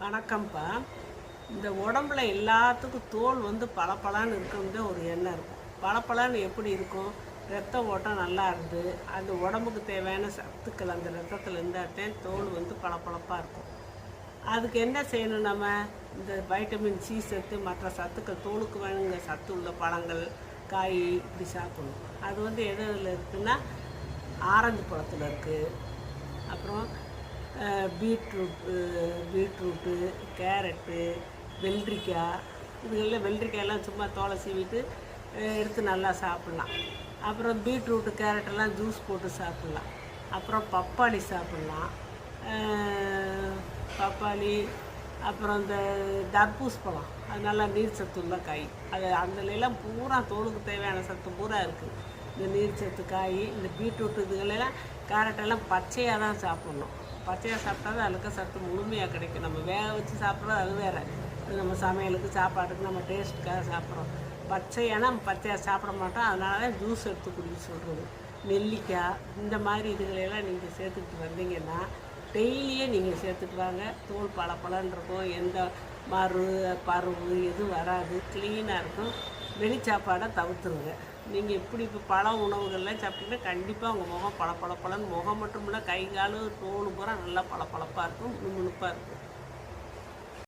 வணக்கம்ப்பா. இந்த உடம்புல எல்லாத்துக்கும் தோல் பளபளன்னு இருக்குன்னு ஒரு எண்ணம் இருக்கும். பளபளன்னு எப்படி இருக்கும்? ரத்த ஓட்டம் நல்லா இருந்து அந்த உடம்புக்கு தேவையான சத்துக்கள் அந்த ரத்தத்தில் இருந்தால்தான் தோல் பளபளப்பாக இருக்கும். அதுக்கு என்ன செய்யணும்? நம்ம இந்த வைட்டமின் சி சத்து மற்ற சத்துக்கள் தோலுக்கு வேணுங்க சத்து உள்ள பழங்கள் காய் இப்படி சாப்பிடணும். அது எதில் இருக்குதுன்னா ஆரஞ்சு பழத்தில் இருக்குது. அப்புறம் பீட்ரூட்டு, கேரட்டு, வெள்ளரிக்காய், வெள்ளரிக்காயெல்லாம் சும்மா தோலை சீவிட்டு எடுத்து நல்லா சாப்பிட்லாம். அப்புறம் பீட்ரூட்டு கேரட்டெல்லாம் ஜூஸ் போட்டு சாப்பிட்லாம். அப்புறம் பப்பாளி சாப்பிட்லாம். பப்பாளி, அப்புறம் இந்த தர்பூஸ் பழம், அது நல்லா நீர் சத்து உள்ள காய். அது அதுலெல்லாம் பூரா தோலுக்கு தேவையான சத்து பூரா இருக்குது. இந்த நீர் சத்து காய், இந்த பீட்ரூட்டு இதுகளெல்லாம் கேரட்டெல்லாம் பச்சையாக தான் சாப்பிட்ணும். பச்சையாக சாப்பிட்டா தான் அதுக்கு சத்து முழுமையாக கிடைக்கும். நம்ம வேக வச்சு சாப்பிட்றது அது வேறு. அது நம்ம சமையலுக்கு சாப்பாட்டுக்கு நம்ம டேஸ்ட்டுக்காக சாப்பிட்றோம். பச்சையாக சாப்பிட மாட்டோம். அதனால தான் ஜூஸ் எடுத்து குடிக்க சொல்கிறது. நெல்லிக்காய் இந்த மாதிரி இதுகளெல்லாம் நீங்கள் சேர்த்துக்கிட்டு வந்தீங்கன்னா டெய்லியே நீங்கள் சேர்த்துட்டு வாங்க. தோல் பளபளன்னு இருக்கும். எந்த பருவு எதுவும் வராது. க்ளீனாக இருக்கும். வெளி சாப்பாடை தவிர்த்துருங்க. நீங்கள் இப்போ பழ உணவுகள்லாம் சாப்பிட்டீங்கன்னா கண்டிப்பாக உங்கள் முகம் பளபளன்னு, முகம் மட்டும் இல்லை கை கால் தோல் பூரா நல்லா பளபளப்பாக இருக்கும், முணுமுணுப்பாக இருக்கும்.